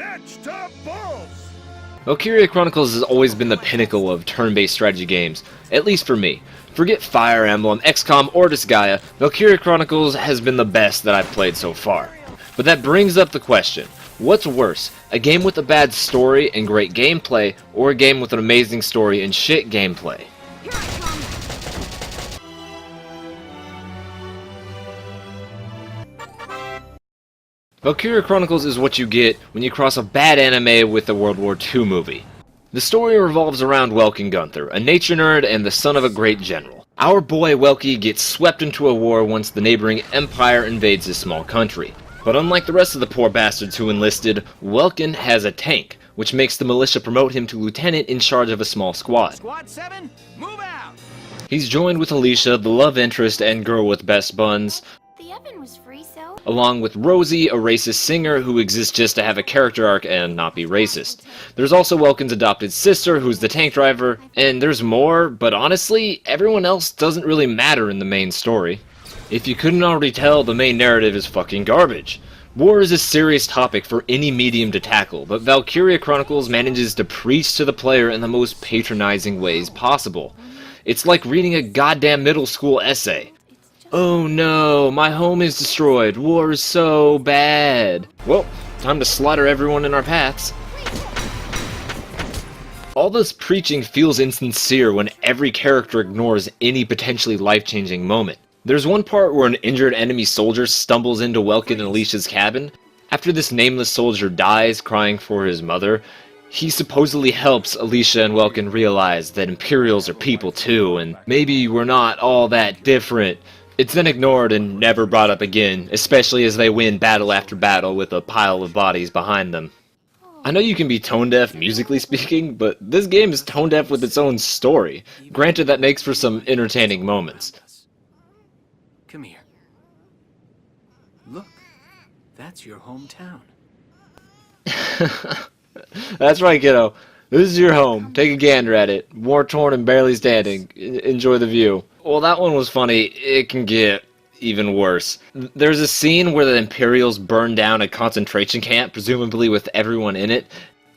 Vegetables! Valkyria Chronicles has always been the pinnacle of turn-based strategy games, at least for me. Forget Fire Emblem, XCOM, or Disgaea, Valkyria Chronicles has been the best that I've played so far. But that brings up the question, what's worse, a game with a bad story and great gameplay, or a game with an amazing story and shit gameplay? Valkyria Chronicles is what you get when you cross a bad anime with a World War II movie. The story revolves around Welkin Gunther, a nature nerd and the son of a great general. Our boy Welky gets swept into a war once the neighboring empire invades his small country. But unlike the rest of the poor bastards who enlisted, Welkin has a tank, which makes the militia promote him to lieutenant in charge of a small squad. Squad 7, move out! He's joined with Alicia, the love interest and girl with best buns, The oven was free, so... along with Rosie, a racist singer who exists just to have a character arc and not be racist. There's also Welkin's adopted sister, who's the tank driver, and there's more, but honestly, everyone else doesn't really matter in the main story. If you couldn't already tell, the main narrative is fucking garbage. War is a serious topic for any medium to tackle, but Valkyria Chronicles manages to preach to the player in the most patronizing ways possible. It's like reading a goddamn middle school essay. Oh no, my home is destroyed. War is so bad. Well, time to slaughter everyone in our paths. All this preaching feels insincere when every character ignores any potentially life-changing moment. There's one part where an injured enemy soldier stumbles into Welkin and Alicia's cabin. After this nameless soldier dies, crying for his mother, he supposedly helps Alicia and Welkin realize that Imperials are people too, and maybe we're not all that different. It's then ignored and never brought up again, especially as they win battle after battle with a pile of bodies behind them. I know you can be tone-deaf musically speaking, but this game is tone-deaf with its own story. Granted, that makes for some entertaining moments. Come here. Look, that's your hometown. That's right, kiddo. This is your home. Take a gander at it. War-torn and barely standing. Enjoy the view. Well, that one was funny. It can get even worse. There's a scene where the Imperials burn down a concentration camp, presumably with everyone in it,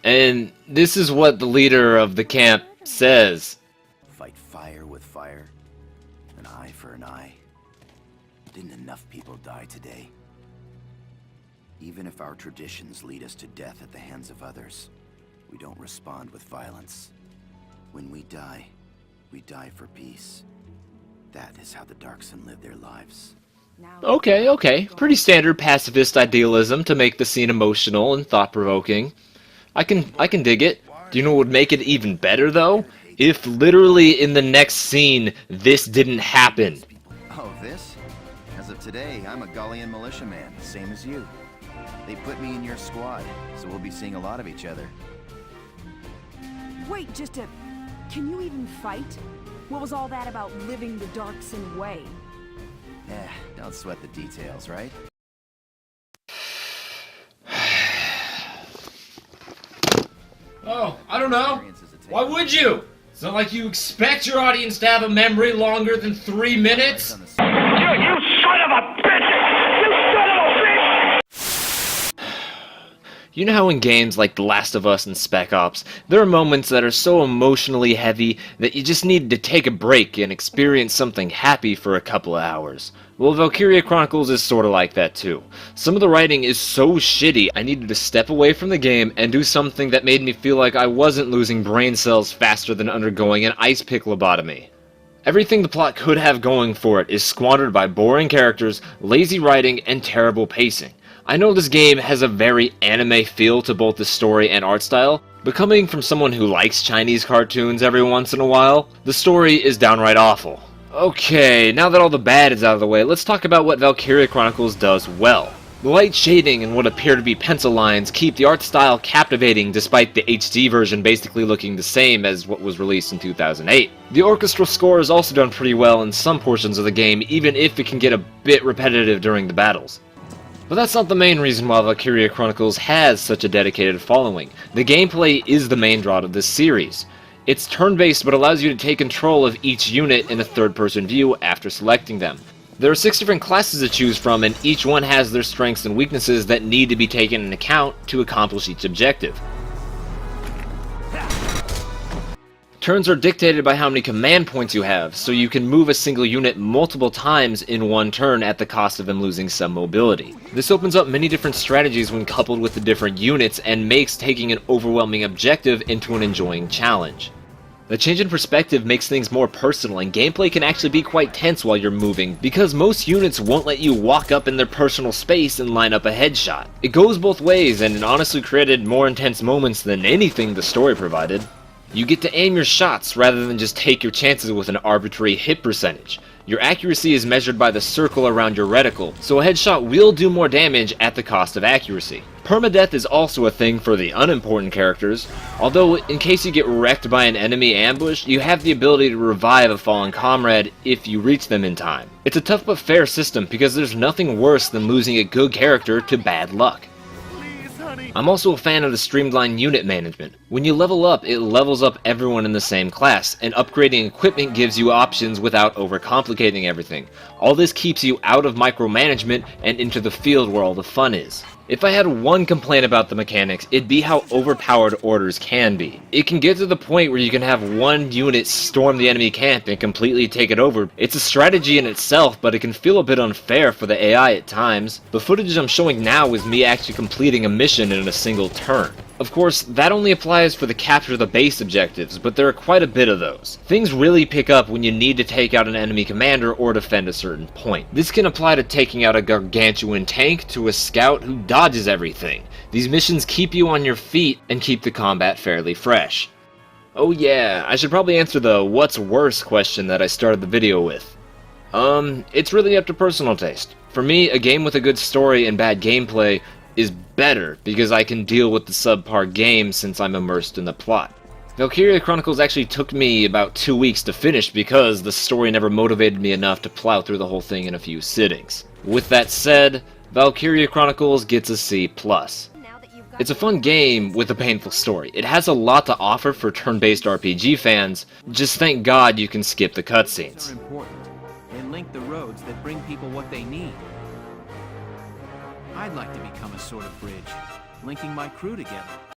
and this is what the leader of the camp says. Fight fire with fire, an eye for an eye. Didn't enough people die today? Even if our traditions lead us to death at the hands of others, we don't respond with violence. When we die for peace. That is how the Darkson live their lives. Okay. Pretty standard pacifist idealism to make the scene emotional and thought-provoking. I can dig it. Do you know what would make it even better, though? If literally in the next scene, this didn't happen. Oh, this? As of today, I'm a Gallian militiaman, same as you. They put me in your squad, so we'll be seeing a lot of each other. Wait, can you even fight? What was all that about living the Darkson way? Don't sweat the details, right? Oh, I don't know. Why would you? It's not like you expect your audience to have a memory longer than 3 minutes. You son of a bitch! You son of a bitch! You know how in games like The Last of Us and Spec Ops, there are moments that are so emotionally heavy that you just need to take a break and experience something happy for a couple of hours? Well, Valkyria Chronicles is sorta like that too. Some of the writing is so shitty, I needed to step away from the game and do something that made me feel like I wasn't losing brain cells faster than undergoing an ice pick lobotomy. Everything the plot could have going for it is squandered by boring characters, lazy writing, and terrible pacing. I know this game has a very anime feel to both the story and art style, but coming from someone who likes Chinese cartoons every once in a while, the story is downright awful. Okay, now that all the bad is out of the way, let's talk about what Valkyria Chronicles does well. The light shading and what appear to be pencil lines keep the art style captivating despite the HD version basically looking the same as what was released in 2008. The orchestral score is also done pretty well in some portions of the game, even if it can get a bit repetitive during the battles. But that's not the main reason why Valkyria Chronicles has such a dedicated following. The gameplay is the main draw of this series. It's turn-based but allows you to take control of each unit in a third-person view after selecting them. There are 6 different classes to choose from, and each one has their strengths and weaknesses that need to be taken into account to accomplish each objective. Turns are dictated by how many command points you have, so you can move a single unit multiple times in one turn at the cost of them losing some mobility. This opens up many different strategies when coupled with the different units and makes taking an overwhelming objective into an enjoying challenge. The change in perspective makes things more personal, and gameplay can actually be quite tense while you're moving, because most units won't let you walk up in their personal space and line up a headshot. It goes both ways, and it honestly created more intense moments than anything the story provided. You get to aim your shots rather than just take your chances with an arbitrary hit percentage. Your accuracy is measured by the circle around your reticle, so a headshot will do more damage at the cost of accuracy. Permadeath is also a thing for the unimportant characters, although in case you get wrecked by an enemy ambush, you have the ability to revive a fallen comrade if you reach them in time. It's a tough but fair system because there's nothing worse than losing a good character to bad luck. I'm also a fan of the streamlined unit management. When you level up, it levels up everyone in the same class, and upgrading equipment gives you options without overcomplicating everything. All this keeps you out of micromanagement and into the field where all the fun is. If I had one complaint about the mechanics, it'd be how overpowered orders can be. It can get to the point where you can have one unit storm the enemy camp and completely take it over. It's a strategy in itself, but it can feel a bit unfair for the AI at times. The footage I'm showing now is me actually completing a mission in a single turn. Of course, that only applies for the capture the base objectives, but there are quite a bit of those. Things really pick up when you need to take out an enemy commander or defend a certain point. This can apply to taking out a gargantuan tank to a scout who dodges everything. These missions keep you on your feet and keep the combat fairly fresh. Oh yeah, I should probably answer the what's worse question that I started the video with. It's really up to personal taste. For me, a game with a good story and bad gameplay is better because I can deal with the subpar game since I'm immersed in the plot. Valkyria Chronicles actually took me about 2 weeks to finish because the story never motivated me enough to plow through the whole thing in a few sittings. With that said, Valkyria Chronicles gets a C+. It's a fun game with a painful story. It has a lot to offer for turn-based RPG fans, just thank God you can skip the cutscenes. Are important. They link the roads that bring people what they need. I'd like to become a sort of bridge, linking my crew together.